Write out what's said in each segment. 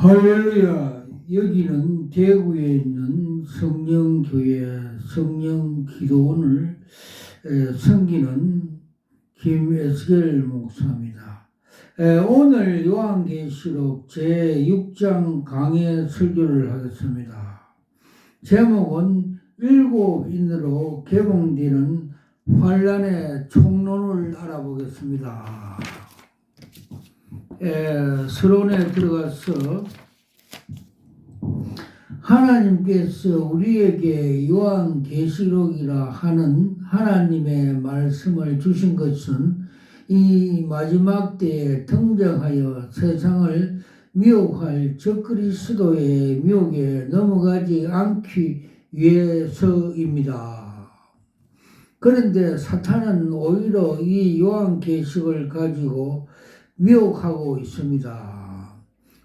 할렐루야. 여기는 대구에 있는 성령교회 성령기도원을 섬기는 김에스겔 목사입니다. 오늘 요한계시록 제6장 강해 설교를 하겠습니다. 제목은 일곱 인으로 개봉되는 환란의 총론을 알아보겠습니다. 서론에 들어가서 하나님께서 우리에게 요한계시록이라 하는 하나님의 말씀을 주신 것은 이 마지막 때에 등장하여 세상을 미혹할 적그리스도의 미혹에 넘어가지 않기 위해서입니다. 그런데 사탄은 오히려 이 요한계시록을 가지고 미혹하고 있습니다.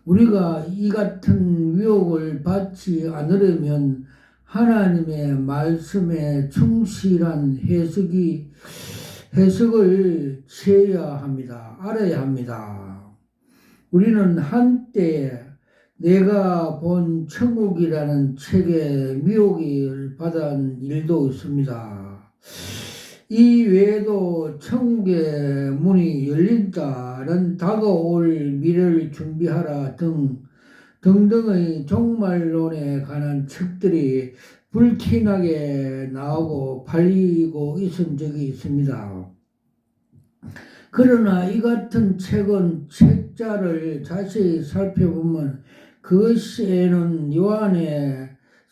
우리가 이 같은 미혹을 받지 않으려면 하나님의 말씀에 충실한 해석을 취해야 합니다. 알아야 합니다. 우리는 한때 내가 본 천국이라는 책에 미혹을 받은 일도 있습니다. 이 외에도 천국의 문이 열린다는 다가올 미래를 준비하라 등등의 종말론에 관한 책들이 불티나게 나오고 팔리고 있은 적이 있습니다. 그러나 이 같은 책은 책자를 자세히 살펴보면 그것에는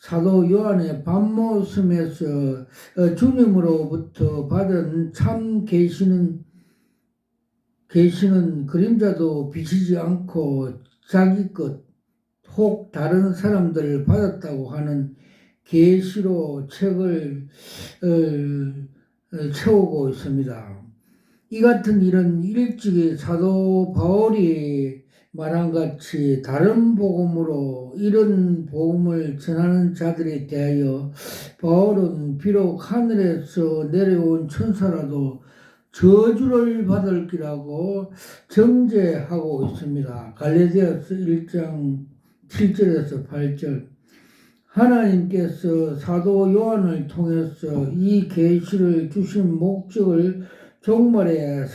사도 요한의 밤모습에서 주님으로부터 받은 참 계시는 그림자도 비치지 않고 자기 것 혹 다른 사람들 받았다고 하는 계시로 책을 채우고 있습니다. 이 같은 일은 일찍이 사도 바울이 말한 같이 다른 복음으로 이런 복음을 전하는 자들에 대하여 바울은 비록 하늘에서 내려온 천사라도 저주를 받을 기라고 정죄하고 있습니다. 갈라디아서 1장 7절에서 8절. 하나님께서 사도 요한을 통해서 이 계시를 주신 목적을 종말에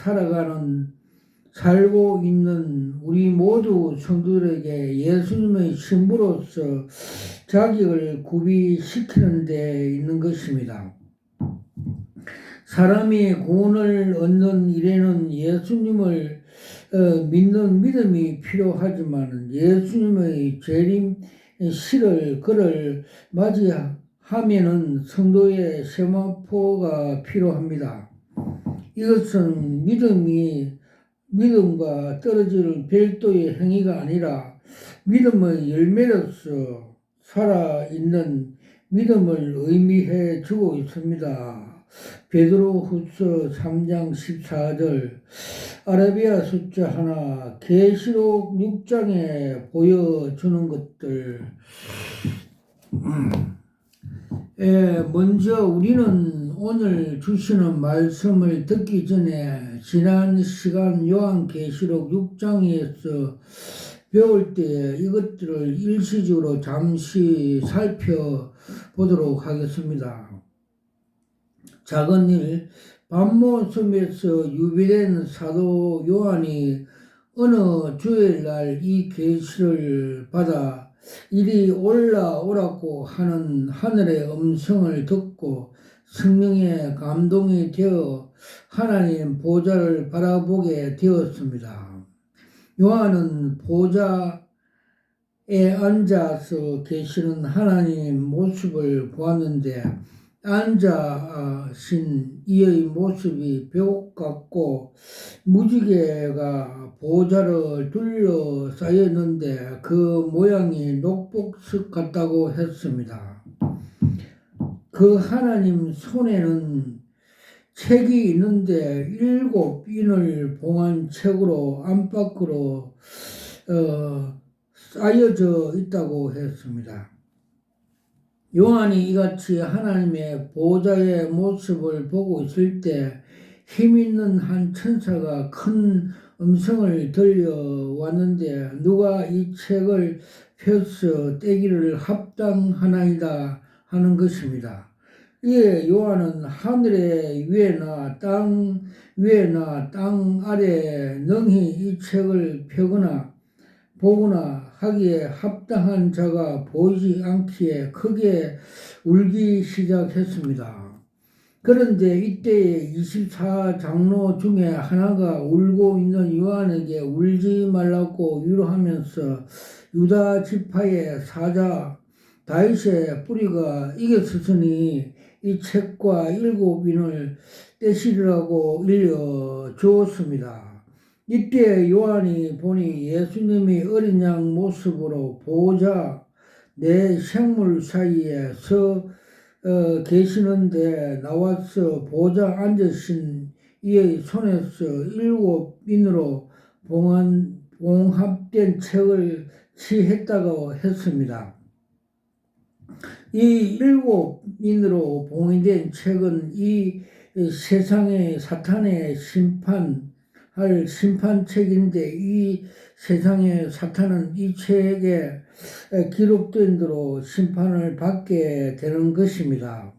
살고 있는 우리 모두 성도들에게 예수님의 신부로서 자격을 구비시키는 데 있는 것입니다. 사람이 구원을 얻는 일에는 예수님을 믿는 믿음이 필요하지만 예수님의 재림 시를 그를 맞이하면은 성도의 세마포가 필요합니다. 이것은 믿음과 떨어지는 별도의 행위가 아니라 믿음의 열매로서 살아있는 믿음을 의미해 주고 있습니다. 베드로후서 3장 14절, 아라비아 숫자 하나, 계시록 6장에 보여주는 것들. 먼저 우리는 오늘 주시는 말씀을 듣기 전에 지난 시간 요한계시록 6장에서 배울 때 이것들을 일시적으로 잠시 살펴보도록 하겠습니다. 작은 일, 밤모습에서 유비된 사도 요한이 어느 주일날 이 계시를 받아 이리 올라오라고 하는 하늘의 음성을 듣고 성령의 감동이 되어 하나님 보좌를 바라보게 되었습니다. 요한은 보좌에 앉아서 계시는 하나님 모습을 보았는데 앉아신 이의 모습이 벽 같고 무지개가 보좌를 둘러싸였는데 그 모양이 녹복석 같다고 했습니다. 그 하나님 손에는 책이 있는데 7인을 봉한 책으로 안팎으로 쌓여져 있다고 했습니다. 요한이 이같이 하나님의 보좌의 모습을 보고 있을 때 힘있는 한 천사가 큰 음성을 들려왔는데 누가 이 책을 펴서 떼기를 합당하나이다 하는 것입니다. 이에 요한은 하늘의 위에나 땅 위에나 땅 아래 능히 이 책을 펴거나 보거나 하기에 합당한 자가 보이지 않기에 크게 울기 시작했습니다. 그런데 이때 24장로 중에 하나가 울고 있는 요한에게 울지 말라고 위로하면서 유다 지파의 사자 다윗의 뿌리가 이겼으니 이 책과 7인을 떼시리라고 일러 주었습니다. 이때 요한이 보니 예수님이 어린 양 모습으로 보호자 내 생물 사이에 서 계시는데 나와서 보호자 앉으신 이의 손에서 7인으로 봉합된 책을 취했다고 했습니다. 이 7인으로 봉인된 책은 이 세상의 사탄의 심판할 심판책인데 이 세상의 사탄은 이 책에 기록된 대로 심판을 받게 되는 것입니다.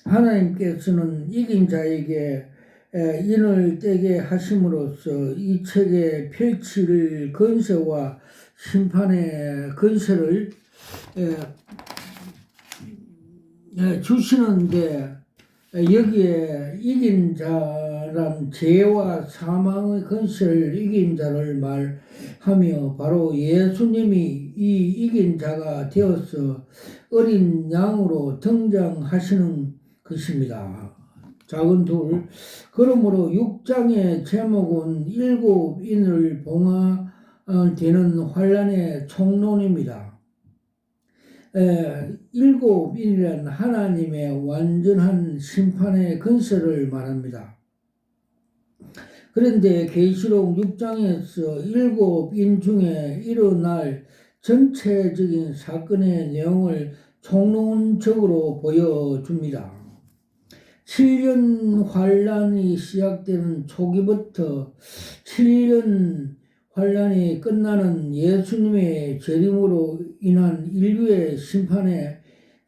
하나님께서는 이긴 자에게 인을 떼게 하심으로써 이 책에 펼칠 권세와 심판의 권세를 주시는데 여기에 이긴 자란 죄와 사망의 권세를 이긴 자를 말하며 바로 예수님이 이 이긴 자가 되어서 어린 양으로 등장하시는 것입니다. 작은 둘. 그러므로 6장의 제목은 7인을 봉하되는 환란의 총론입니다. 7인이란 하나님의 완전한 심판의 근세를 말합니다. 그런데 계시록 6장에서 7인 중에 일어날 전체적인 사건의 내용을 총론적으로 보여줍니다. 7년 환란이 시작되는 초기부터 7년 환란이 끝나는 예수님의 재림으로 인한 인류의 심판의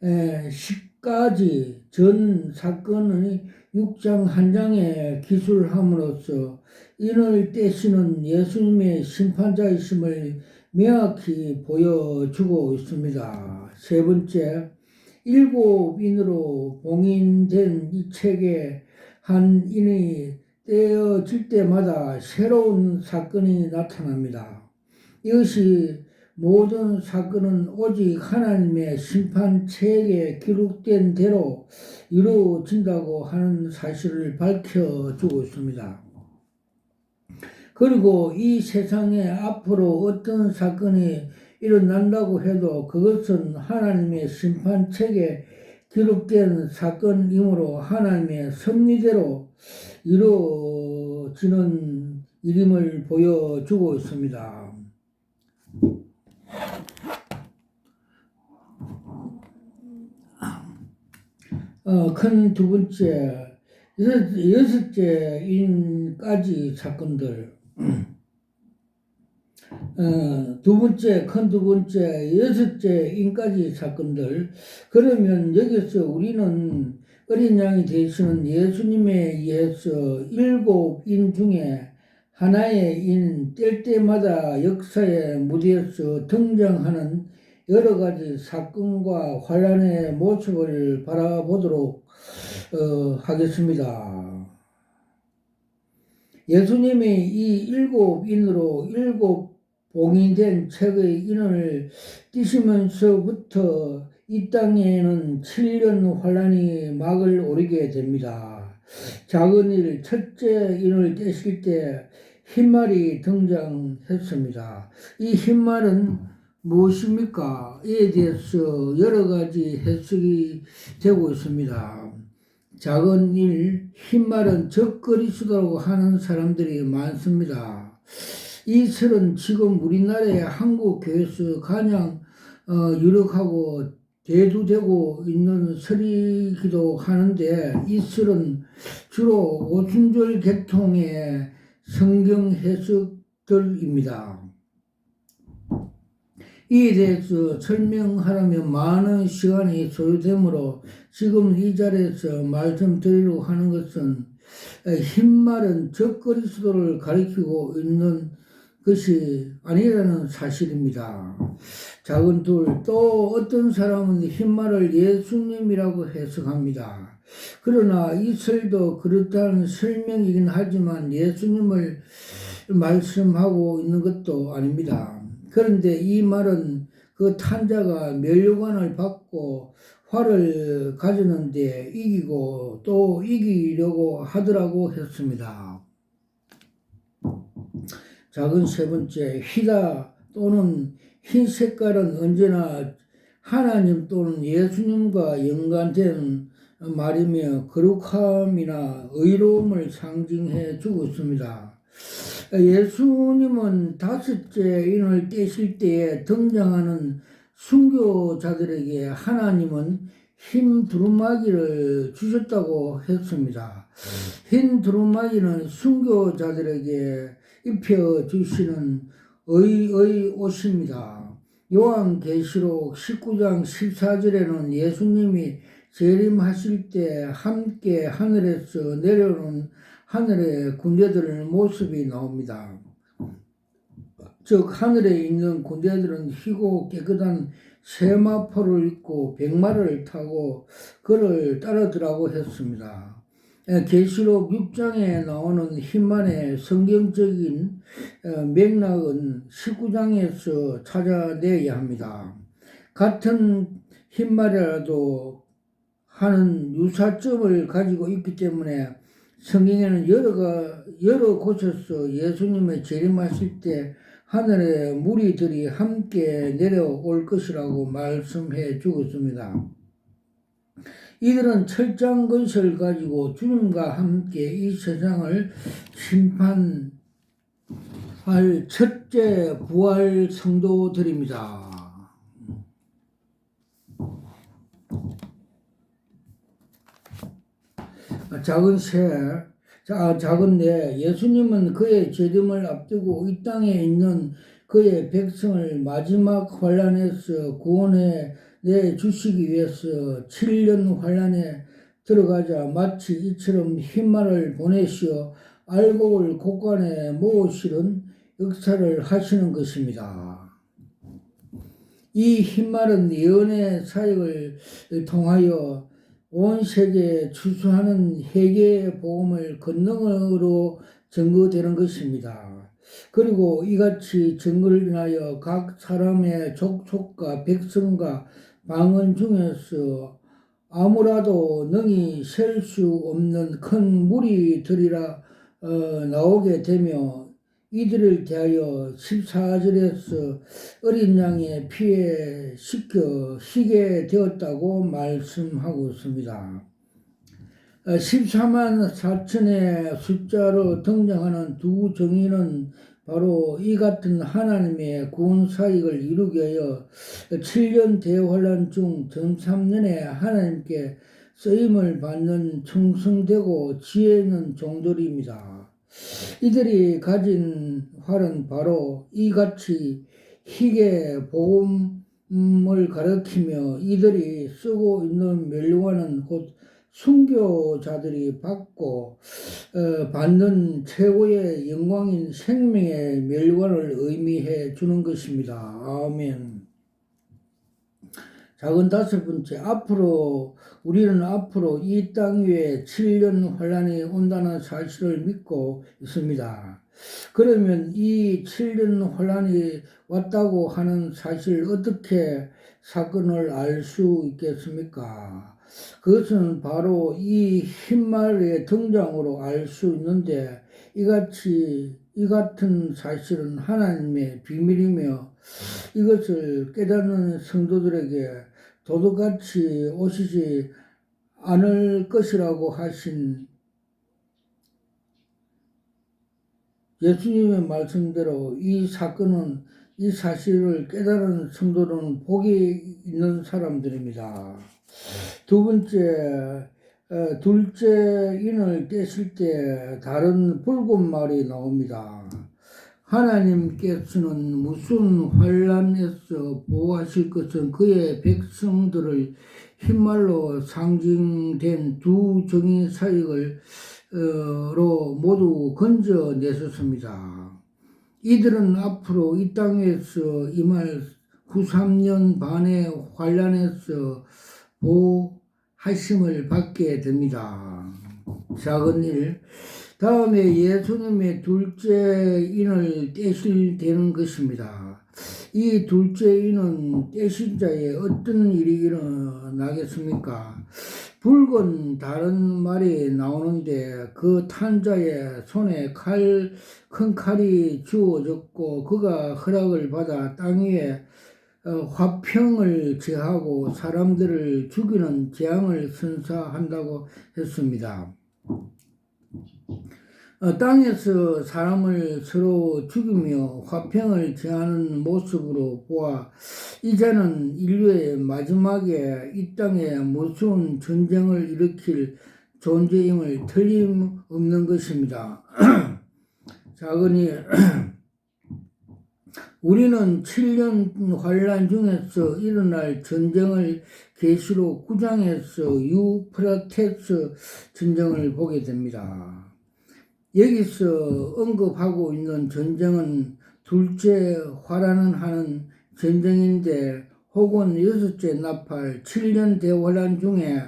10가지 전 사건의 6장 한 장에 기술함으로써 인을 떼시는 예수님의 심판자이심을 명확히 보여주고 있습니다. 세 번째, 7인으로 봉인된 이 책에 한 인이 떼어질 때마다 새로운 사건이 나타납니다. 이것이 모든 사건은 오직 하나님의 심판책에 기록된 대로 이루어진다고 하는 사실을 밝혀주고 있습니다. 그리고 이 세상에 앞으로 어떤 사건이 일어난다고 해도 그것은 하나님의 심판책에 기록된 사건이므로 하나님의 섭리대로 이루어지는 일임을 보여주고 있습니다. 큰 두 번째, 여섯째 인까지 사건들. 두 번째, 큰 두 번째, 여섯째 인까지 사건들. 그러면 여기서 우리는 어린 양이 되시는 예수님에 의해서 7인 중에 하나의 인, 뗄 때마다 역사의 무대에서 등장하는 여러 가지 사건과 환란의 모습을 바라보도록 하겠습니다. 예수님이 이 7인으로 7봉인된 책의 인을 띄시면서부터 이 땅에는 7년 환란이 막을 오르게 됩니다. 작은 일, 첫째 인을 떼실 때 흰말이 등장했습니다. 이 흰말은 무엇입니까? 이에 대해서 여러 가지 해석이 되고 있습니다. 작은 일, 흰말은 적그리스도라고 하는 사람들이 많습니다. 이 설은 지금 우리나라의 한국 교회에서 가장 유력하고 대두되고 있는 설이기도 하는데 이 설은 주로 오순절 계통의 성경 해석들입니다. 이에 대해서 설명하려면 많은 시간이 소요되므로 지금 이 자리에서 말씀드리려고 하는 것은 흰말은 적그리스도를 가리키고 있는 것이 아니라는 사실입니다. 작은 둘, 또 어떤 사람은 흰말을 예수님이라고 해석합니다. 그러나 이 설도 그렇다는 설명이긴 하지만 예수님을 말씀하고 있는 것도 아닙니다. 그런데 이 말은 그 탄자가 면류관을 받고 화를 가졌는데 이기고 또 이기려고 하더라고 했습니다. 작은 세 번째, 휘다 또는 흰 색깔은 언제나 하나님 또는 예수님과 연관된 말이며 거룩함이나 의로움을 상징해 주고 있습니다. 예수님은 다섯째 인을 떼실 때에 등장하는 순교자들에게 하나님은 흰 두루마기를 주셨다고 했습니다. 흰 두루마기는 순교자들에게 입혀주시는 의의 옷입니다. 요한계시록 19장 14절에는 예수님이 재림하실 때 함께 하늘에서 내려오는 하늘의 군대들 모습이 나옵니다. 즉 하늘에 있는 군대들은 희고 깨끗한 세마포를 입고 백마를 타고 그를 따르더라고 했습니다. 계시록 6장에 나오는 흰만의 성경적인 맥락은 19장에서 찾아내야 합니다. 같은 흰말이라도 하는 유사점을 가지고 있기 때문에 성경에는 여러 곳에서 예수님의 재림하실 때 하늘의 무리들이 함께 내려올 것이라고 말씀해 주고 있습니다. 이들은 철장 건설을 가지고 주님과 함께 이 세상을 심판할 첫째 부활 성도들입니다. 작은 네, 예수님은 그의 재림을 앞두고 이 땅에 있는 그의 백성을 마지막 환란에서 구원해 주시기 위해서 7년 환란에 들어가자 마치 이처럼 흰말을 보내시어 알곡을 곳간에 모으시는 역사를 하시는 것입니다. 이 흰말은 예언의 사역을 통하여 온 세계에 추수하는 회개의 복음을 권능으로 증거되는 것입니다. 그리고 이같이 증거를 인하여 각 사람의 족속과 백성과 방언 중에서 아무라도 능히 셀 수 없는 큰 무리들이라 나오게 되며 이들을 대하여 14절에서 어린 양의 피에 씻겨 희게 되었다고 말씀하고 있습니다. 14만 4천의 숫자로 등장하는 두 정의는 바로 이 같은 하나님의 구원 사역을 이루게 하여 7년 대환란 중 전 3년에 하나님께 쓰임을 받는 충성되고 지혜 있는 종들입니다. 이들이 가진 활은 바로 이같이 희게 복음을 가르치며 이들이 쓰고 있는 면류관은 곧 순교자들이 받는 최고의 영광인 생명의 면류관을 의미해 주는 것입니다. 아멘. 작은 다섯 번째, 우리는 앞으로 이 땅 위에 7년 환란이 온다는 사실을 믿고 있습니다. 그러면 이 7년 환란이 왔다고 하는 사실 어떻게 사건을 알 수 있겠습니까? 그것은 바로 이 흰말의 등장으로 알 수 있는데 이 같은 사실은 하나님의 비밀이며 이것을 깨닫는 성도들에게 도둑같이 오시지 않을 것이라고 하신 예수님의 말씀대로 이 사실을 깨달은 성도는 복이 있는 사람들입니다. 두 번째, 둘째 인을 떼실 때 다른 붉은 말이 나옵니다. 하나님께서는 무슨 환란에서 보호하실 것은 그의 백성들을 흰말로 상징된 두 정의 사역을 로 모두 건져내셨습니다. 이들은 앞으로 이 땅에서 임할 후 3년 반의 환란에서 보호하심을 받게 됩니다. 작은 일. 다음에 예수님의 둘째 인을 떼실 되는 것입니다. 이 둘째 인은 떼신 자에 어떤 일이 일어나겠습니까? 붉은 다른 말이 나오는데 그 탄자의 손에 큰 칼이 주어졌고 그가 허락을 받아 땅 위에 화평을 제하고 사람들을 죽이는 재앙을 선사한다고 했습니다. 땅에서 사람을 서로 죽이며 화평을 제하는 모습으로 보아 이제는 인류의 마지막에 이 땅에 무서운 전쟁을 일으킬 존재임을 틀림없는 것입니다. 작은이 우리는 7년 환란 중에서 일어날 전쟁을 계시록 9장에서 유프라테스 전쟁을 보게 됩니다. 여기서 언급하고 있는 전쟁은 둘째 화란은 하는 전쟁인데 혹은 여섯째 나팔 7년 대환란 중에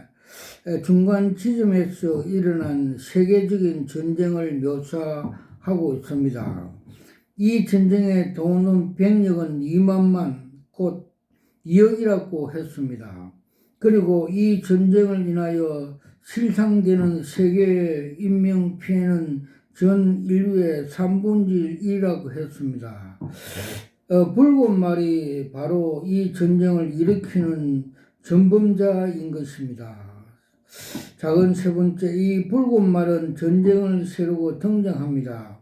중간 지점에서 일어난 세계적인 전쟁을 묘사하고 있습니다. 이 전쟁의 도는 병력은 2만만 곧 2억이라고 했습니다. 그리고 이 전쟁을 인하여 실상되는 세계 인명 피해는 전 인류의 3분의 1이라고 했습니다. 붉은 말이 바로 이 전쟁을 일으키는 전범자인 것입니다. 작은 세 번째, 이 붉은 말은 전쟁을 세우고 등장합니다.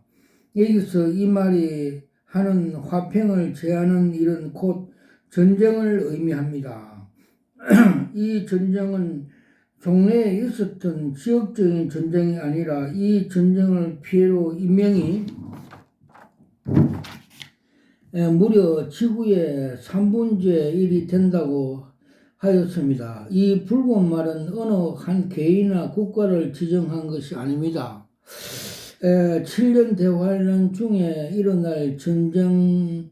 여기서 이 말이 하는 화평을 제하는 일은 곧 전쟁을 의미합니다. 이 전쟁은 종래에 있었던 지역적인 전쟁이 아니라 이 전쟁을 피해로 인명이 무려 지구의 3분의 1이 된다고 하였습니다. 이 붉은 말은 어느 한 개인이나 국가를 지정한 것이 아닙니다. 7년 대환란 중에 일어날 전쟁의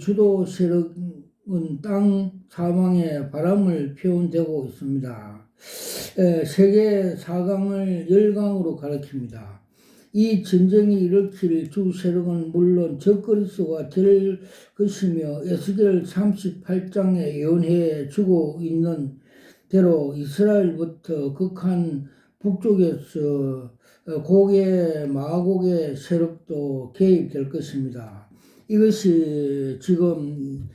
주도 세력은 땅 사방에 바람을 피운되고 있습니다. 세계 4강을 열강으로 가리킵니다. 이 전쟁이 일으킬 주 세력은 물론 적그리스도가 될 것이며 에스겔 38장에 예언해 주고 있는 대로 이스라엘부터 극한 북쪽에서 고개 마곡의 세력도 개입될 것입니다. 이것이 지금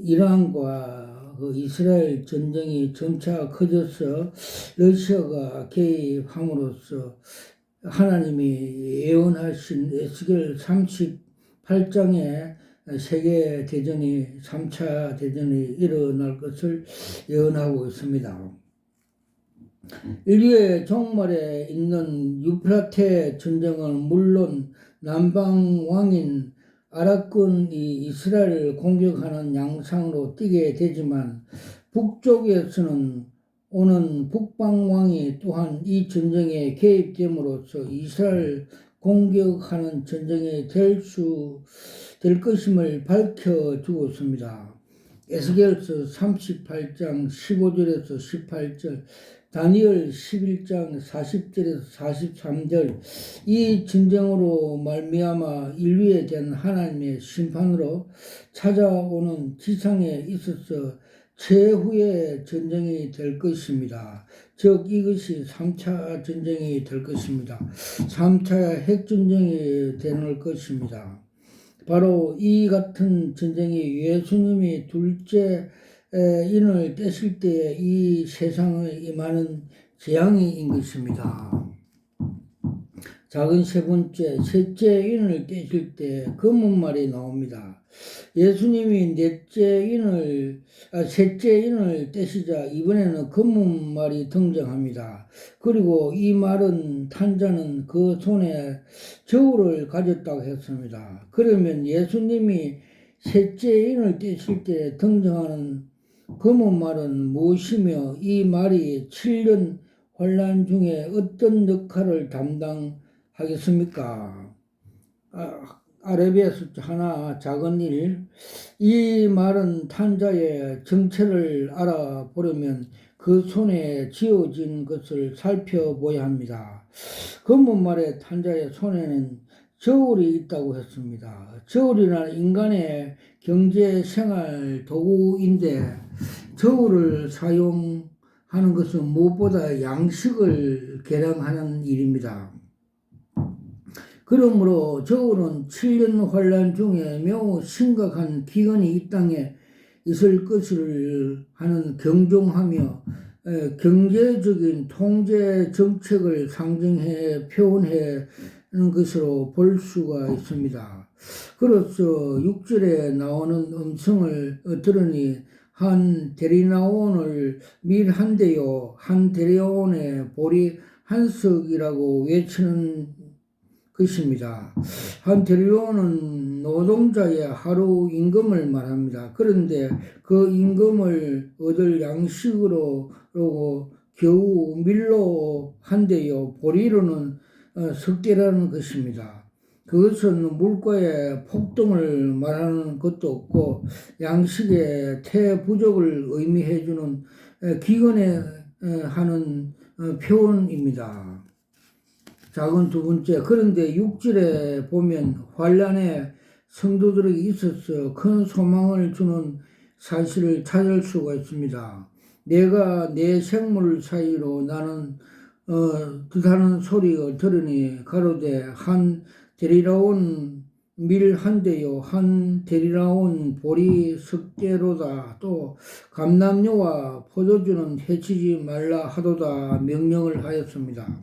이란과 이스라엘 전쟁이 점차 커져서 러시아가 개입함으로써 하나님이 예언하신 에스겔 38장에 세계 대전이 3차 대전이 일어날 것을 예언하고 있습니다. 인류의 종말에 있는 유프라테 전쟁은 물론 남방 왕인 아랍군이 이스라엘을 공격하는 양상으로 띄게 되지만 북쪽에서는 오는 북방왕이 또한 이 전쟁에 개입됨으로써 이스라엘 공격하는 전쟁이 될 것임을 밝혀주고 있습니다. 에스겔서 38장 15절에서 18절, 다니엘 11장 40절에서 43절, 이 전쟁으로 말미암아 인류에 대한 하나님의 심판으로 찾아오는 지상에 있어서 최후의 전쟁이 될 것입니다. 즉 이것이 3차 전쟁이 될 것입니다. 3차 핵전쟁이 되는 것입니다. 바로 이 같은 전쟁이 예수님이 둘째 인을 떼실 때에 이 세상에 임하는 재앙인 것입니다. 작은 세 번째, 셋째 인을 떼실 때 검은 말이 나옵니다. 예수님이 셋째 인을 떼시자 이번에는 검은 말이 등장합니다. 그리고 이 말은 탄자는 그 손에 저울을 가졌다고 했습니다. 그러면 예수님이 셋째 인을 떼실 때 등장하는 검은 말은 무엇이며 이 말이 7년 환란 중에 어떤 역할을 담당하겠습니까? 아레비아 숫자 하나 작은 일. 이 말은 탄자의 정체를 알아보려면 그 손에 쥐어진 것을 살펴보아야 합니다. 검은 말의 탄자의 손에는 저울이 있다고 했습니다. 저울이란 인간의 경제 생활 도구인데 저울을 사용하는 것은 무엇보다 양식을 계량하는 일입니다. 그러므로 저울은 7년 환란 중에 매우 심각한 기근이 이 땅에 있을 것을 하는 경종하며 경제적인 통제 정책을 상징해 표현해 는 것으로 볼 수가 있습니다. 그로서 6절에 나오는 음성을 들으니 한 데리나온을 밀 한 대요 한 데리나온의 볼이 한 석이라고 외치는 것입니다. 한 데리나온은 노동자의 하루 임금을 말합니다. 그런데 그 임금을 얻을 양식으로 겨우 밀로 한 대요 보리로는 석계라는 것입니다. 그것은 물가의 폭등을 말하는 것도 없고 양식의 태부족을 의미해주는 기근에 하는 표현입니다. 작은 두 번째, 그런데 6절에 보면 환란에 성도들에게 있어서 큰 소망을 주는 사실을 찾을 수가 있습니다. 내가 내 생물 사이로 나는 뜻하는 소리가 들으니 가로되 한 데리라온 밀 한 대요 한 데리라온 보리 석대로다 또 감람류와 포도주는 해치지 말라 하도다 명령을 하였습니다.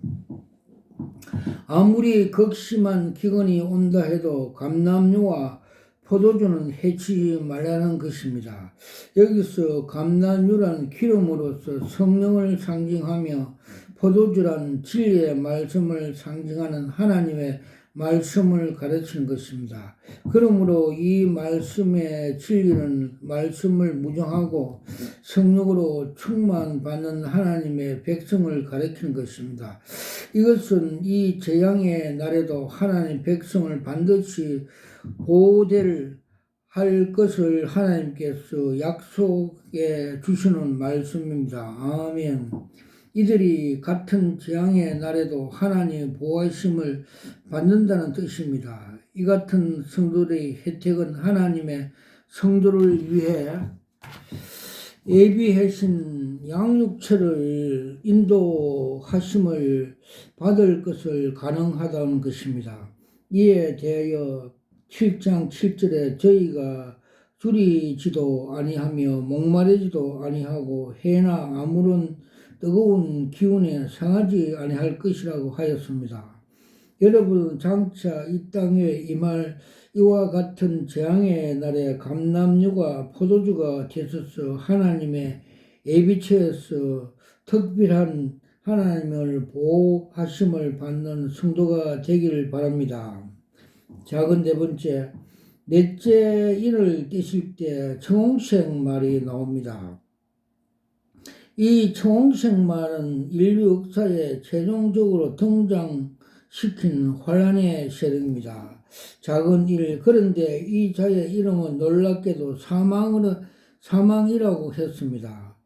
아무리 극심한 기근이 온다 해도 감람류와 포도주는 해치지 말라는 것입니다. 여기서 감람류란 기름으로서 성령을 상징하며 포도주란 진리의 말씀을 상징하는 하나님의 말씀을 가르치는 것입니다. 그러므로 이 말씀의 진리는 말씀을 무정하고 성령으로 충만받는 하나님의 백성을 가르치는 것입니다. 이것은 이 재앙의 날에도 하나님 백성을 반드시 보호될 할 것을 하나님께서 약속해 주시는 말씀입니다. 아멘. 이들이 같은 재앙의 날에도 하나님의 보호하심을 받는다는 뜻입니다. 이 같은 성도들의 혜택은 하나님의 성도를 위해 예비하신 양육처를 인도하심을 받을 것을 가능하다는 것입니다. 이에 대하여 7장 7절에 저희가 줄이지도 아니하며 목마르지도 아니하고 해나 아무런 뜨거운 기운에 상하지 아니할 것이라고 하였습니다. 여러분은 장차 이 땅에 임할 이와 같은 재앙의 날에 감람류가 포도주가 되셔서 하나님의 예비처에서 특별한 하나님을 보호하심을 받는 성도가 되기를 바랍니다. 작은 네 번째, 넷째 인을 떼실 때 청홍색 말이 나옵니다. 이 청홍색 말은 인류 역사에 최종적으로 등장시킨 환란의 세력입니다. 작은 일, 그런데 이 자의 이름은 놀랍게도 사망이라고 했습니다.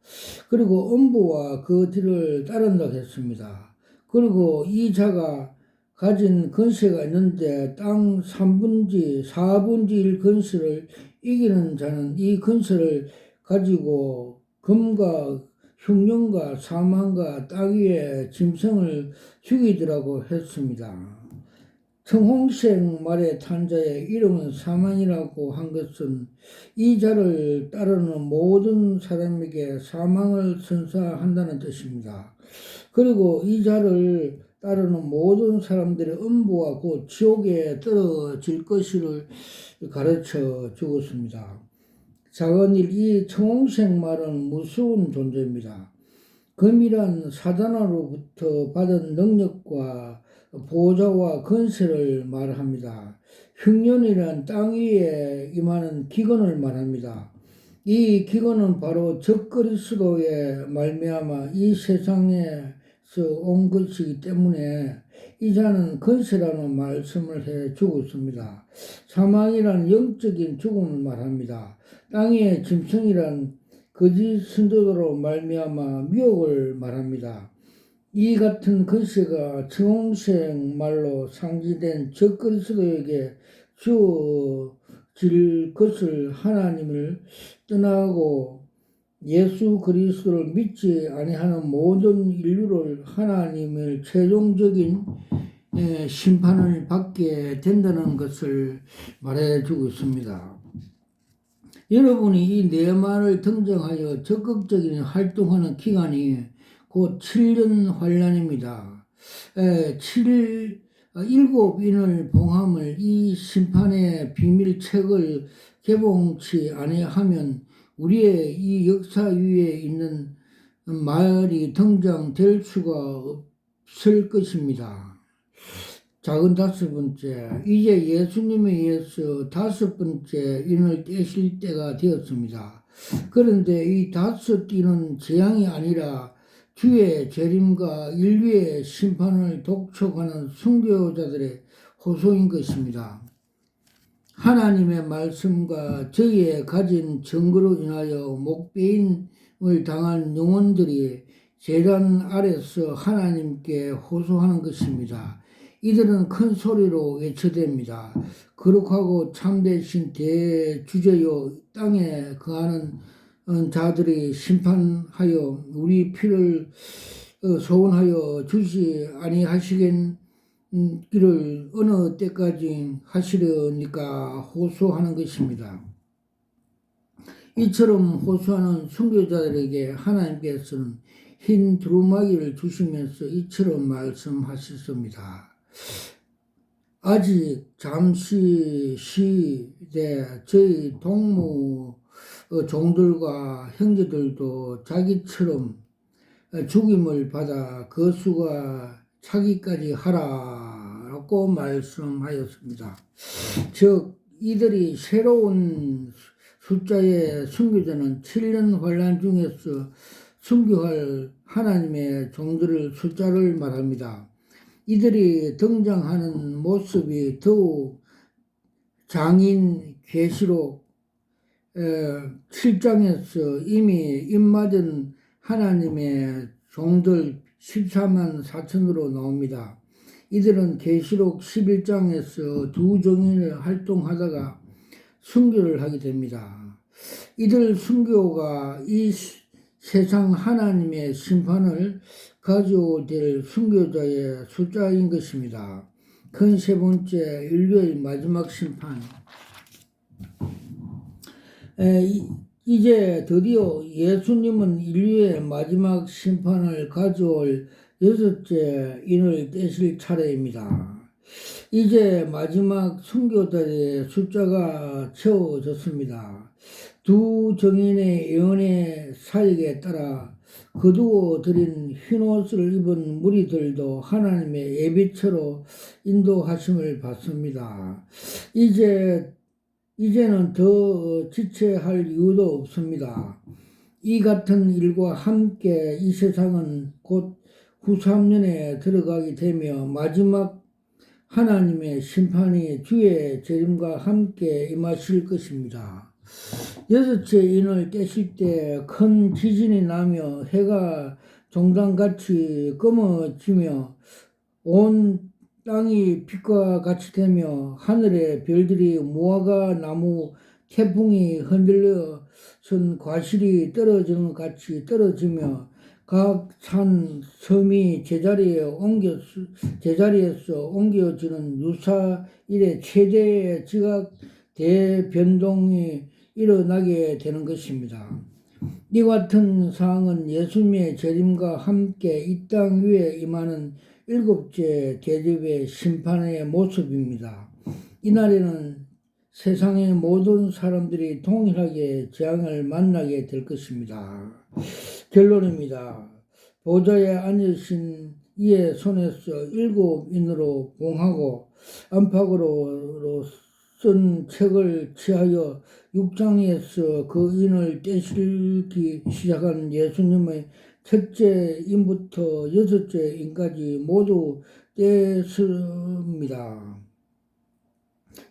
그리고 음부와 그 뒤를 따른다고 했습니다. 그리고 이 자가 가진 건세가 있는데 땅 3분지 4분지 1 건세를 이기는 자는 이 건세를 가지고 금과 흉년과 사망과 땅 위에 짐승을 죽이더라고 했습니다. 청홍색 말의 탄자의 이름은 사망이라고 한 것은 이 자를 따르는 모든 사람에게 사망을 선사한다는 뜻입니다. 그리고 이 자를 따르는 모든 사람들의 음부와 곧 지옥에 떨어질 것을 가르쳐 주었습니다. 작은 일, 이 청홍색 말은 무서운 존재입니다. 금이란 사단으로부터 받은 능력과 보호자와 권세를 말합니다. 흉년이란 땅 위에 임하는 기근을 말합니다. 이 기근은 바로 적그리스도의 말미암아 이 세상에서 온 것이기 때문에 이 자는 권세라는 말씀을 해 주고 있습니다. 사망이란 영적인 죽음을 말합니다. 땅의 짐승이란 거짓 선도로 말미암아 미혹을 말합니다. 이 같은 권세가 청홍색 말로 상징된 적그리스도에게 주어질 것을 하나님을 떠나고 예수 그리스도를 믿지 아니하는 모든 인류를 하나님의 최종적인 심판을 받게 된다는 것을 말해주고 있습니다. 여러분이 이 네 말을 등장하여 적극적인 활동하는 기간이 곧 7년 환란입니다. 7인을 봉함을 이 심판의 비밀책을 개봉치 아니하면 우리의 이 역사 위에 있는 말이 등장될 수가 없을 것입니다. 작은 다섯 번째, 이제 예수님에 의해서 다섯 번째 인을 떼실 때가 되었습니다. 그런데 이 다섯 인은 재앙이 아니라 주의 재림과 인류의 심판을 독촉하는 순교자들의 호소인 것입니다. 하나님의 말씀과 저희의 가진 증거로 인하여 목배임을 당한 영혼들이 제단 아래서 하나님께 호소하는 것입니다. 이들은 큰 소리로 외쳐댑니다. 거룩하고 참되신 대주제요 땅에 거하는 자들이 심판하여 우리 피를 소원하여 주시 아니하시겠기를 어느 때까지 하시려니까 호소하는 것입니다. 이처럼 호소하는 순교자들에게 하나님께서는 흰 두루마기를 주시면서 이처럼 말씀하셨습니다. 아직 잠시 쉬되 저희 동무 종들과 형제들도 자기처럼 죽임을 받아 그 수가 차기까지 하라고 말씀하였습니다. 즉 이들이 새로운 숫자의 순교자는 7년 환란 중에서 순교할 하나님의 종들의 숫자를 말합니다. 이들이 등장하는 모습이 더욱 장인 계시록 7장에서 이미 입맞은 하나님의 종들 14만 4천으로 나옵니다. 이들은 계시록 11장에서 두 정인을 활동하다가 순교를 하게 됩니다. 이들 순교가 이 세상 하나님의 심판을 가져올 순교자의 숫자인 것입니다. 큰 세 번째 인류의 마지막 심판. 이제 드디어 예수님은 인류의 마지막 심판을 가져올 여섯째 인을 떼실 차례입니다. 이제 마지막 순교자의 숫자가 채워졌습니다. 두 정인의 예언의 사역에 따라 거두어 들인 흰옷을 입은 무리들도 하나님의 예비처로 인도하심을 받습니다. 이제는 더 지체할 이유도 없습니다. 이 같은 일과 함께 이 세상은 곧 후3년에 들어가게 되며 마지막 하나님의 심판이 주의 재림과 함께 임하실 것입니다. 여섯째 인을 떼실 때 큰 지진이 나며 해가 종단같이 검어지며 온 땅이 빛과 같이 되며 하늘의 별들이 무화과 나무 태풍이 흔들려 선 과실이 떨어지는 것 같이 떨어지며 각 산 섬이 제자리에서 옮겨지는 유사일의 최대의 지각 대변동이 일어나게 되는 것입니다. 이 같은 사항은 예수님의 재림과 함께 이 땅 위에 임하는 일곱째 대접의 심판의 모습입니다. 이날에는 세상의 모든 사람들이 동일하게 재앙을 만나게 될 것입니다. 결론입니다. 보좌에 앉으신 이의 손에서 일곱 인으로 봉하고 안팎으로 쓴 책을 취하여 육장에서 그 인을 떼실기 시작한 예수님의 첫째 인부터 여섯째 인까지 모두 떼습니다.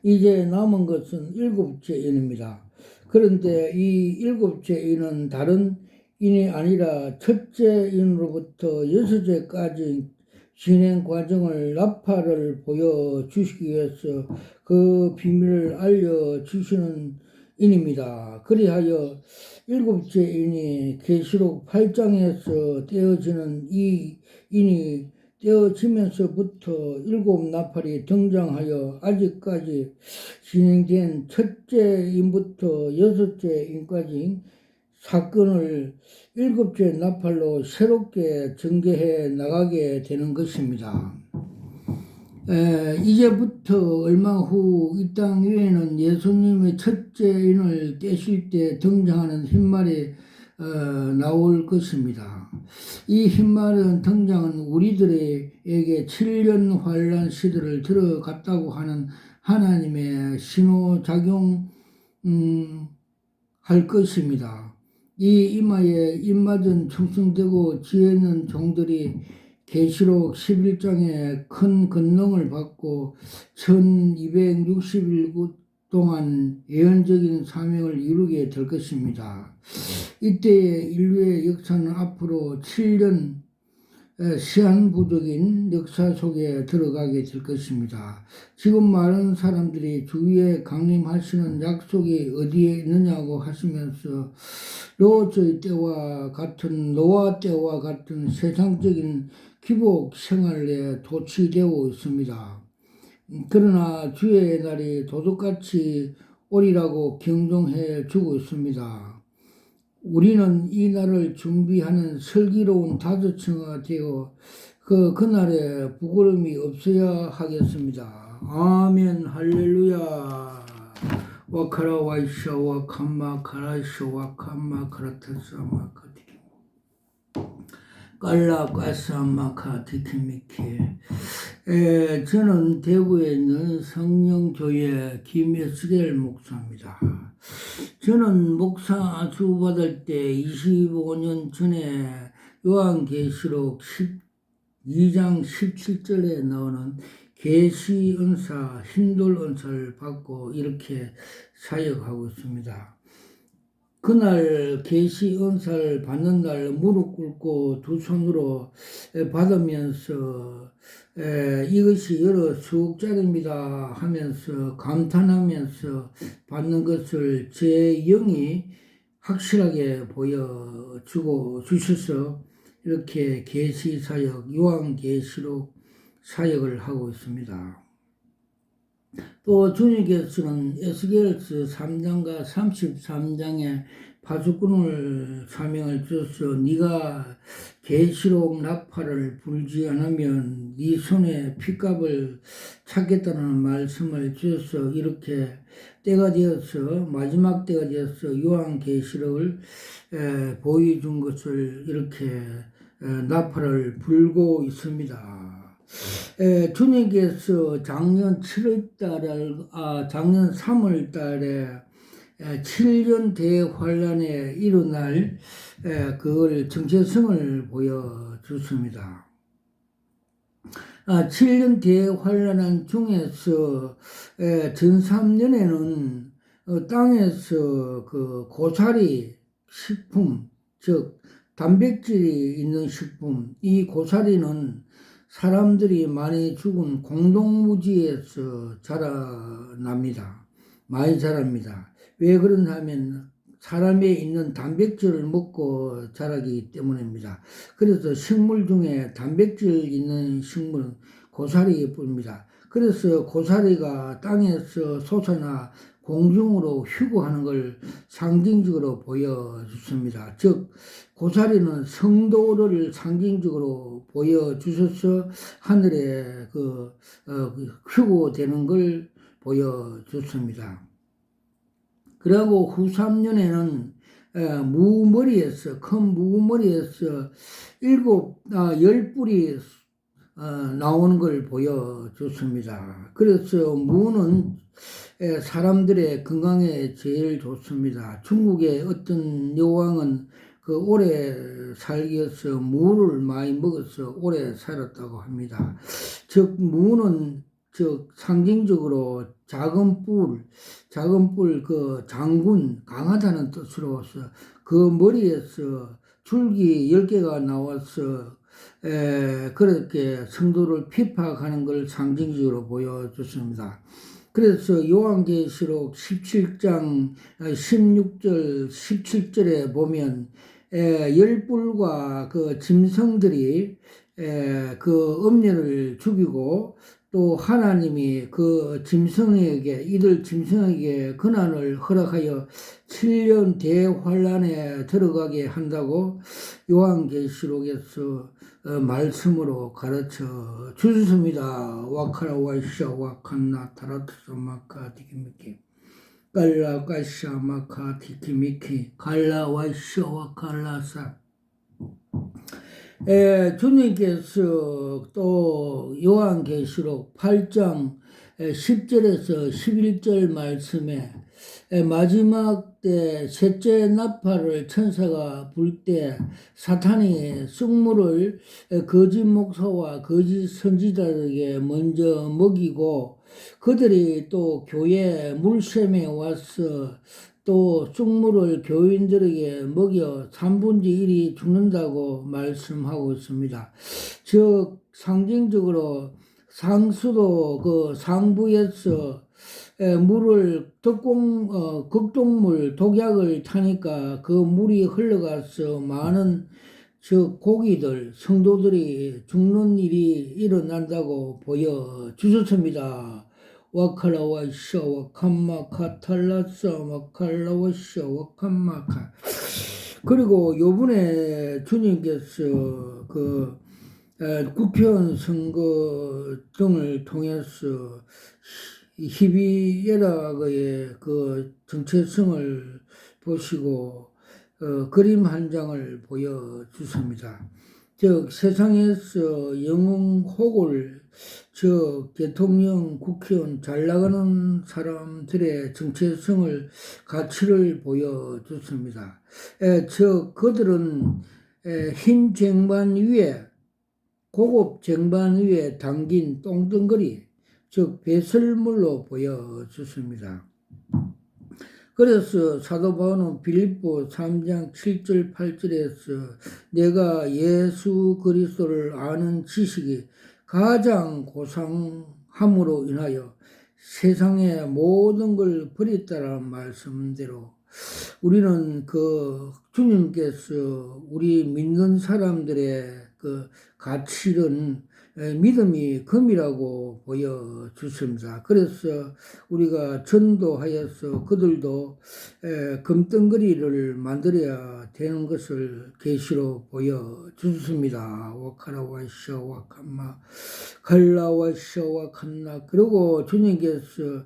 이제 남은 것은 일곱째 인입니다. 그런데 이 일곱째 인은 다른 인이 아니라 첫째 인으로부터 여섯째까지 진행 과정을 나팔을 보여주시기 위해서 그 비밀을 알려주시는 인입니다. 그리하여 일곱째 인이 계시록 8장에서 떼어지는 이 인이 떼어지면서부터 일곱 나팔이 등장하여 아직까지 진행된 첫째 인부터 여섯째 인까지 사건을 일곱째 나팔로 새롭게 전개해 나가게 되는 것입니다. 이제부터 얼마 후 이 땅 위에는 예수님의 첫째 인을 떼실 때 등장하는 흰말이 나올 것입니다. 이 흰말은 등장은 우리들에게 7년 환란 시대를 들어갔다고 하는 하나님의 신호작용 할 것입니다. 이 이마에 입맞은 충성되고 지혜 있는 종들이 계시록 11장에 큰 권능을 받고 1260일 동안 예언적인 사명을 이루게 될 것입니다. 이때의 인류의 역사는 앞으로 7년 시한부적인 역사 속에 들어가게 될 것입니다. 지금 많은 사람들이 주위에 강림하시는 약속이 어디에 있느냐고 하시면서 롯의 때와 같은 노아 때와 같은 세상적인 기복 생활에 도취되어 있습니다. 그러나 주의 날이 도둑같이 오리라고 경종해 주고 있습니다. 우리는 이 날을 준비하는 슬기로운 다섯층가 되어 그날에 부끄러움이 없어야 하겠습니다. 아멘 할렐루야. 와카라 와이샤 와칸마 카라이샤 와칸마 카라타사마 카티 깔라 까사마카 티키미키. 저는 대구에 있는 성령교회 김예수겔 목사입니다. 저는 목사 주받을 때 25년 전에 요한계시록 12장 17절에 나오는 계시 은사, 흰돌 은사를 받고 이렇게 사역하고 있습니다. 그날 계시 은사를 받는 날 무릎 꿇고 두 손으로 받으면서 이것이 여러 수억짜리입니다 하면서 감탄하면서 받는 것을 제 영이 확실하게 보여주고 주셔서 이렇게 계시 사역, 요한계시록 사역을 하고 있습니다. 또 주님께서는 에스겔서 3장과 33장에 파수꾼을 사명을 주셔서 네가 계시록 나팔을 불지 않으면 네 손에 핏값을 찾겠다는 말씀을 주셔서 이렇게 때가 되어서 마지막 때가 되어서 요한계시록을 보여준 것을 이렇게 나팔을 불고 있습니다. 주님께서 작년 7월달, 작년 3월달에 7년 대환란에 일어날 그걸 정체성을 보여줬습니다. 7년 대환란 중에서 전 3년에는 땅에서 그 고사리 식품, 즉 단백질이 있는 식품, 이 고사리는 사람들이 많이 죽은 공동무지에서 자라납니다. 많이 자랍니다. 왜 그러냐 하면 사람에 있는 단백질을 먹고 자라기 때문입니다. 그래서 식물 중에 단백질 있는 식물은 고사리뿐입니다. 그래서 고사리가 땅에서 솟아나 공중으로 휴거하는 걸 상징적으로 보여주습니다. 즉 고사리는 성도를 상징적으로 보여주셔서 하늘에 휴거되는 걸 보여줬습니다. 그리고 후 3년에는 무머리에서 큰 무머리에서 10뿔이 나오는 걸 보여줬습니다. 그래서 무는 사람들의 건강에 제일 좋습니다. 중국의 어떤 여왕은 오래 살기 위해서 무를 많이 먹어서 오래 살았다고 합니다. 즉 무는 상징적으로 작은 뿔 장군, 강하다는 뜻으로서 그 머리에서 줄기 10개가 나와서 그렇게 성도를 피파하는 걸 상징적으로 보여줬습니다. 그래서 요한계시록 17장 16절 17절에 보면 열불과 그 짐승들이 그 음녀를 죽이고 또 하나님이 이들 짐승에게 고난을 허락하여 7년 대환란에 들어가게 한다고 요한계시록에서 말씀으로 가르쳐 주셨습니다. 와카라 와이샤 와칸나 타라트사 마카 디키미키 갈라 까샤 마카 디키미키 갈라 와이샤 와칼라사. 주님께서 또 요한계시록 8장 10절에서 11절 말씀에 마지막 때 셋째 나팔을 천사가 불 때 사탄이 쑥물을 거짓 목사와 거짓 선지자들에게 먼저 먹이고 그들이 또 교회 물샘에 와서 또 쑥물을 교인들에게 먹여 3분의 1이 죽는다고 말씀하고 있습니다. 즉 상징적으로 상수도 상부에서 물을 극동물 독약을 타니까 그 물이 흘러가서 많은 고기들 성도들이 죽는 일이 일어난다고 보여주셨습니다. 와칼라와샤 와칸마카 탈라사 와칼라와샤 와칸마카. 그리고 요번에 주님께서 국회의원 선거 등을 통해서 희비애락의 정체성을 보시고 그림 한 장을 보여주십니다. 즉 세상에서 영웅혹을 대통령, 국회의원 잘 나가는 사람들의 정체성을 가치를 보여줬습니다. 즉 그들은 흰 쟁반 위에 고급 쟁반 위에 담긴 똥덩거리 즉 배설물로 보여줬습니다. 그래서 사도 바울은 빌립보 3장 7절 8절에서 내가 예수 그리스도를 아는 지식이 가장 고상함으로 인하여 세상의 모든 걸 버렸다라는 말씀대로 우리는 주님께서 우리 믿는 사람들의 가치는 믿음이 금이라고 보여주십니다. 그래서 우리가 전도하여서 그들도 금덩어리를 만들어야 되는 것을 계시로 보여주십니다. 와카라와샤 와칸마 갈라와샤 와칸나. 그리고 주님께서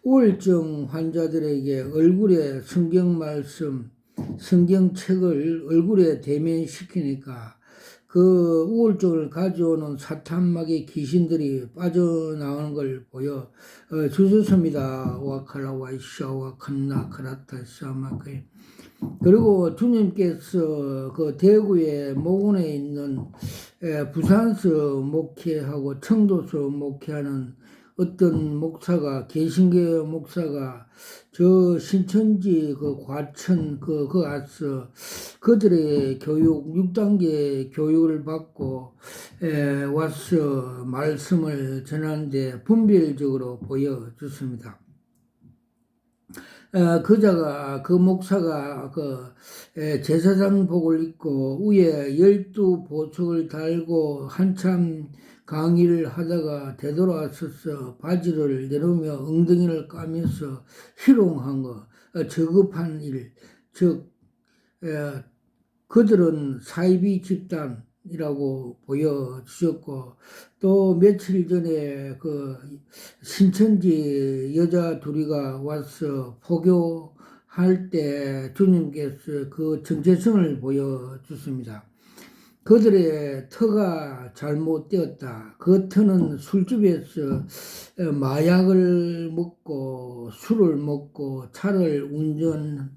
우울증 환자들에게 얼굴에 성경 말씀 성경책을 얼굴에 대면시키니까 그 우울증을 가져오는 사탄막의 귀신들이 빠져나오는 걸 보여 주셨습니다. 와칼라와이샤 와칸나 카라타 샤마케. 그리고 주님께서 대구의 모군에 있는 부산서 목회하고 청도서 목회하는 어떤 목사가 개신교 목사가 신천지 과천 가서 그들의 교육 6단계 교육을 받고 와서 말씀을 전하는데 분별적으로 보여줬습니다. 그 목사가 제사장복을 입고 위에 12보석을 달고 한참 강의를 하다가 되돌아서서 바지를 내려오며 엉덩이를 까면서 희롱한 것, 저급한 일, 즉 그들은 사이비 집단이라고 보여주셨고, 또 며칠 전에 그 신천지 여자 둘이가 와서 포교할 때 주님께서 그 정체성을 보여주십니다. 그들의 터가 잘못되었다. 그 터는 술집에서 마약을 먹고 술을 먹고 차를 운전하면서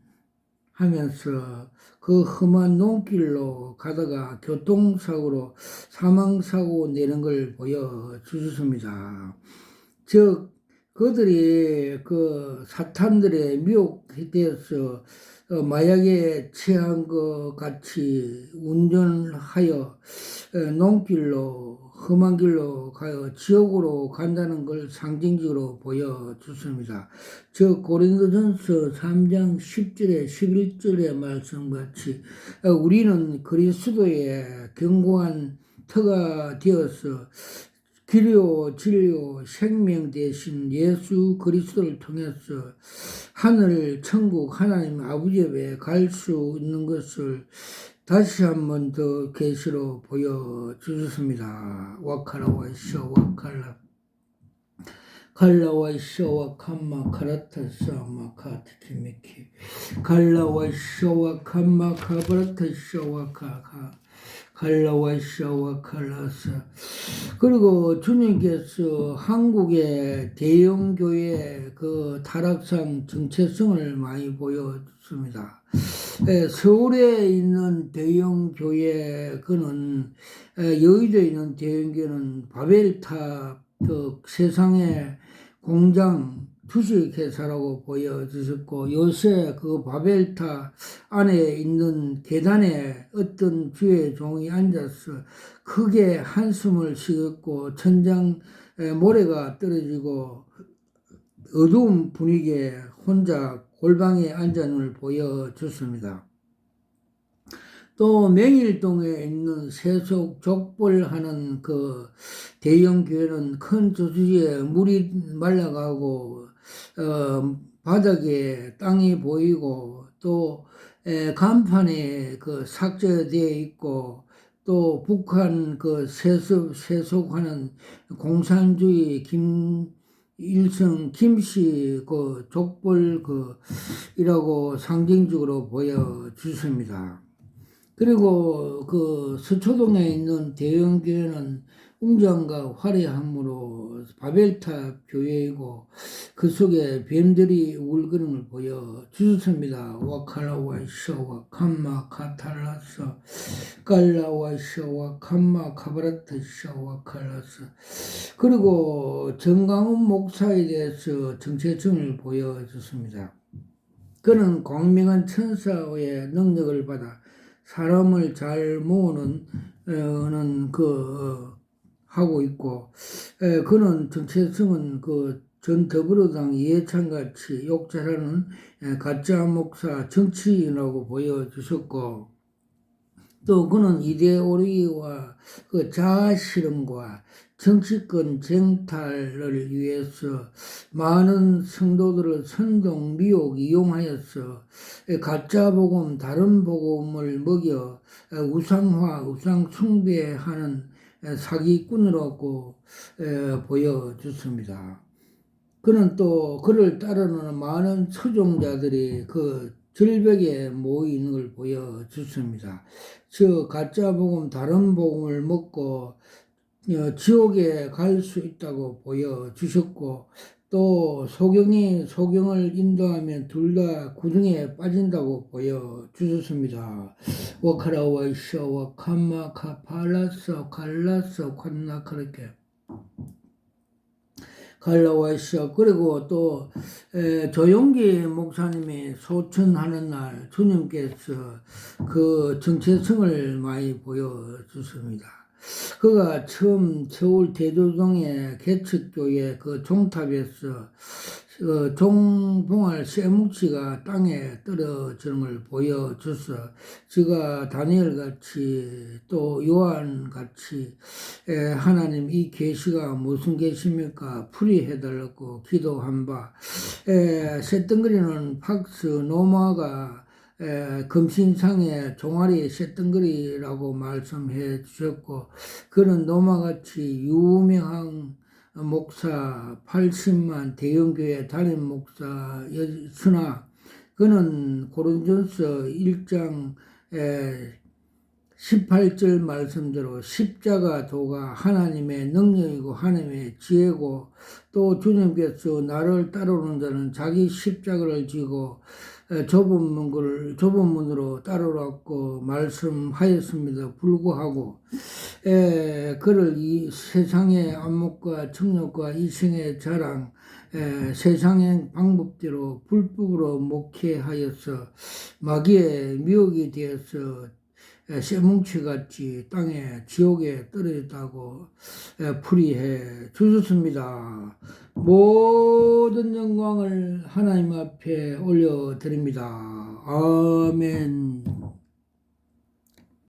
그 험한 논길로 가다가 교통사고로 사망사고 내는 걸 보여주셨습니다. 즉, 그들이 그 사탄들의 미혹에 대해서 마약에 취한 것 같이 운전하여 논길로 험한 길로 가여 지옥으로 간다는 걸 상징적으로 보여주습니다. 즉 고린도전서 3장 10절에 11절의 말씀같이 우리는 그리스도의 견고한 터가 되어서 길이요 진리요 생명 되신 예수 그리스도를 통해서 하늘 천국 하나님 아버지 앞에 갈 수 있는 것을 다시 한번 더 계시로 보여주셨습니다. 와카라와 시와 와칼라 갈라와 시와 캄마 카라타 사마 카티키미키 갈라와 시와 캄마 카바라타 시와 카카 갈라와 시와 칼라사. 그리고 주님께서 한국의 대형교회 그 타락상 정체성을 많이 보여줬습니다. 서울에 있는 대형교회, 그는 여의도에 있는 대형교회는 바벨탑, 그 세상의 공장, 주식회사라고 보여주셨고, 요새 그 바벨탑 안에 있는 계단에 어떤 주의 종이 앉아서 크게 한숨을 쉬었고, 천장 모래가 떨어지고, 어두운 분위기에 혼자 골방에 앉아있는 걸 보여줬습니다. 또 명일동에 있는 세속 족벌하는 그 대형 교회는 큰 저수지에 물이 말라가고 바닥에 땅이 보이고 또 간판에 그 삭제되어 있고 또 북한 그 세속하는 공산주의 김일성 김씨 그 족벌 이라고 상징적으로 보여주십니다. 그리고 그 서초동에 있는 대형교회는 웅장과 화려함으로 바벨탑 교회이고 그 속에 뱀들이 울거리는 걸 보여주셨습니다. 와칼라와 샤와 캄마 카탈라사 깔라와 샤와 캄마 카바라타 샤와 칼라사. 그리고 정강훈 목사에 대해서 정체성을 보여줬습니다. 그는 광명한 천사의 능력을 받아 사람을 잘 모으는 하고 있고, 그는 정체성은 전 더불어당 이해찬같이 욕 잘하는 가짜 목사 정치인이라고 보여주셨고, 또 그는 이데올로기와 그 자아 실험과 정치권 쟁탈을 위해서 많은 성도들을 선동, 미혹, 이용하여서 가짜 복음, 다른 복음을 먹여 우상화, 우상 숭배하는 사기꾼이라고 보여줬습니다. 그는 또 그를 따르는 많은 초종자들이 그 절벽에 모이는 걸 보여줬습니다. 즉 가짜 복음, 다른 복음을 먹고 지옥에 갈 수 있다고 보여주셨고, 또 소경이 소경을 인도하면 둘 다 구덩이에 빠진다고 보여주셨습니다. 와카라와 이샤와 캄마카 팔라서 갈라서 칸나 그렇게 갈라와이샤. 그리고 또 조용기 목사님이 소천하는 날 주님께서 그 정체성을 많이 보여주십니다. 그가 처음 서울 대도동의 개척교회 그 종탑에서 종봉알 쇠뭉치가 땅에 떨어지는 걸 보여줘서 제가 다니엘 같이 또 요한 같이 하나님 이 계시가 무슨 계시입니까? 풀이해달라고 기도한 바 쇳덩거리는 팍스 노마가 금신상의 종아리 쇳덩거리라고 말씀해 주셨고 그런 노마같이 유명한 목사 80만 대형교회 담임 목사였으나 그는 고린도전서 1장 18절 말씀대로 십자가 도가 하나님의 능력이고 하나님의 지혜고 또 주님께서 나를 따르는 자는 자기 십자가를 지고 좁은 문으로 따르라고 말씀하였습니다. 불구하고 그를 이 세상의 안목과 청력과 이생의 자랑 세상의 방법대로 불법으로 목회하여서 마귀의 미혹이 되어서 쇠뭉치같이 땅에 지옥에 떨어졌다고 풀이해 주셨습니다. 모든 영광을 하나님 앞에 올려드립니다. 아멘.